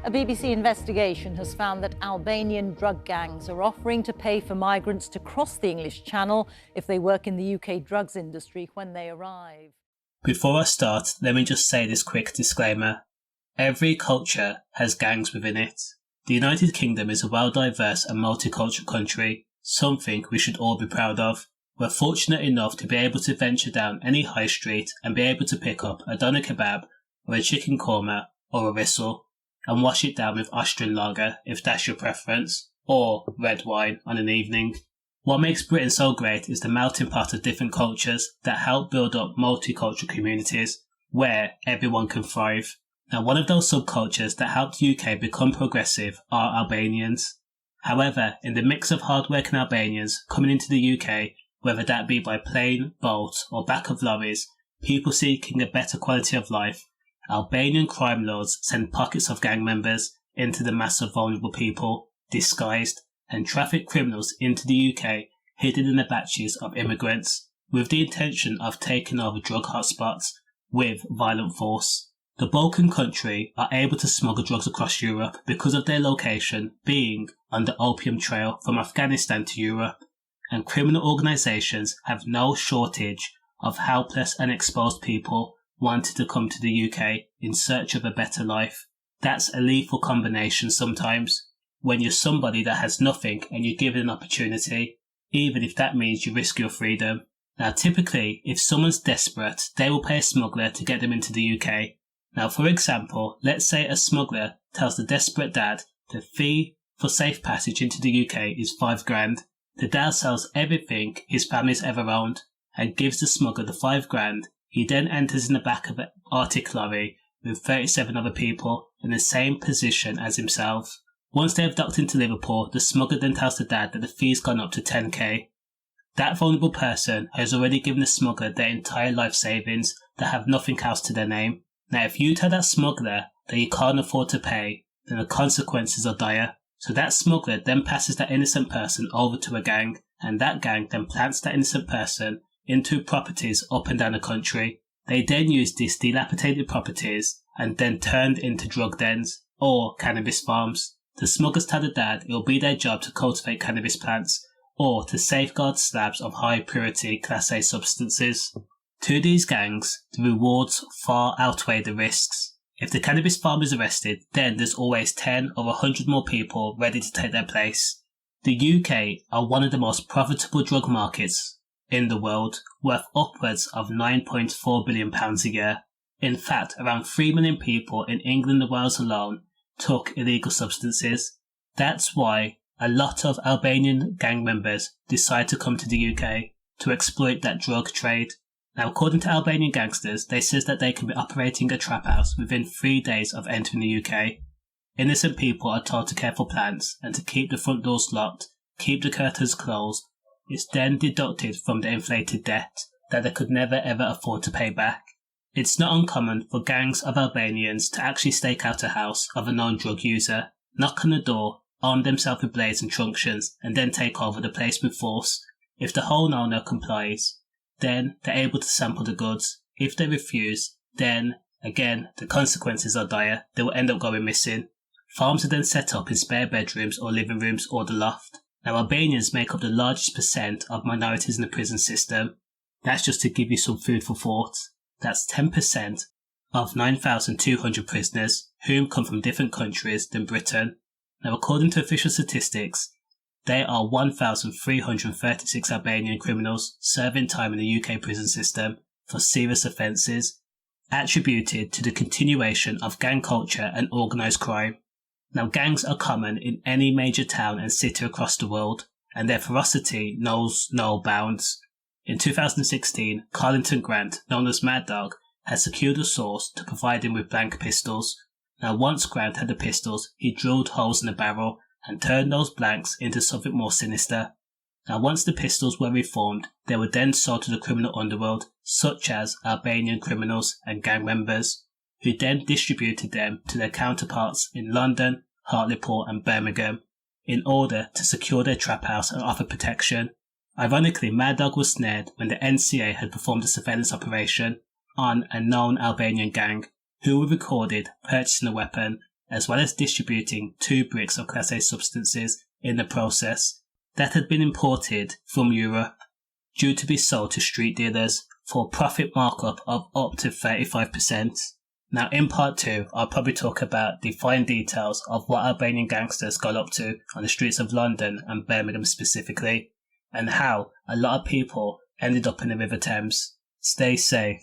A BBC investigation has found that Albanian drug gangs are offering to pay for migrants to cross the English Channel if they work in the UK drugs industry when they arrive. Before I start, let me just say this quick disclaimer. Every culture has gangs within it. The United Kingdom is a well-diverse and multicultural country, something we should all be proud of. We're fortunate enough to be able to venture down any high street and be able to pick up a doner kebab or a chicken korma or a rissel and wash it down with Austrian lager if that's your preference, or red wine on an evening. What makes Britain so great is the melting pot of different cultures that help build up multicultural communities where everyone can thrive. Now, one of those subcultures that helped the UK become progressive are Albanians. However, in the mix of hard-working Albanians coming into the UK, whether that be by plane, boat or back of lorries, people seeking a better quality of life, Albanian crime lords send pockets of gang members into the mass of vulnerable people, disguised, and traffic criminals into the UK hidden in the batches of immigrants, with the intention of taking over drug hotspots with violent force. The Balkan country are able to smuggle drugs across Europe because of their location being on the opium trail from Afghanistan to Europe, and criminal organisations have no shortage of helpless and exposed people wanting to come to the UK in search of a better life. That's a lethal combination sometimes, when you're somebody that has nothing and you're given an opportunity, even if that means you risk your freedom. Now, typically, if someone's desperate, they will pay a smuggler to get them into the UK. Now, for example, let's say a smuggler tells the desperate dad the fee for safe passage into the UK is £5,000. The dad sells everything his family's ever owned and gives the smuggler the £5,000. He then enters in the back of an Arctic lorry with 37 other people in the same position as himself. Once they have docked into Liverpool, the smuggler then tells the dad that the fee's gone up to 10k. That vulnerable person has already given the smuggler their entire life savings that have nothing else to their name. Now, if you tell that smuggler that you can't afford to pay, then the consequences are dire. So that smuggler then passes that innocent person over to a gang, and that gang then plants that innocent person into properties up and down the country. They then use these dilapidated properties and then turned into drug dens or cannabis farms. The smugglers tell the dad it will be their job to cultivate cannabis plants or to safeguard slabs of high purity Class A substances. To these gangs, the rewards far outweigh the risks. If the cannabis farm is arrested, then there's always 10 or 100 more people ready to take their place. The UK are one of the most profitable drug markets in the world, worth upwards of £9.4 billion a year. In fact, around 3 million people in England and Wales alone took illegal substances. That's why a lot of Albanian gang members decide to come to the UK to exploit that drug trade. Now, according to Albanian gangsters, they says that they can be operating a trap house within 3 days of entering the UK. Innocent people are told to care for plants and to keep the front doors locked, keep the curtains closed. It's then deducted from the inflated debt that they could never ever afford to pay back. It's not uncommon for gangs of Albanians to actually stake out a house of a known drug user, knock on the door, arm themselves with blades and truncheons, and then take over the place with force. If the whole owner complies, then they're able to sample the goods. If they refuse, then, again, the consequences are dire. They will end up going missing. Farms are then set up in spare bedrooms or living rooms or the loft. Now, Albanians make up the largest percent of minorities in the prison system. That's just to give you some food for thought. That's 10% of 9,200 prisoners, whom come from different countries than Britain. Now, according to official statistics, there are 1,336 Albanian criminals serving time in the UK prison system for serious offences, attributed to the continuation of gang culture and organised crime. Now, gangs are common in any major town and city across the world, and their ferocity knows no bounds. In 2016, Carlington Grant, known as Mad Dog, had secured a source to provide him with blank pistols. Now, once Grant had the pistols, he drilled holes in the barrel and turned those blanks into something more sinister. Now, once the pistols were reformed, they were then sold to the criminal underworld, such as Albanian criminals and gang members, who then distributed them to their counterparts in London, Hartlepool and Birmingham, in order to secure their trap house and offer protection. Ironically, Mad Dog was snared when the NCA had performed a surveillance operation on a known Albanian gang, who were recorded purchasing a weapon as well as distributing 2 bricks of Class A substances in the process that had been imported from Europe, due to be sold to street dealers for a profit markup of up to 35%. Now in part 2, I'll probably talk about the fine details of what Albanian gangsters got up to on the streets of London and Birmingham specifically, and how a lot of people ended up in the River Thames. Stay safe.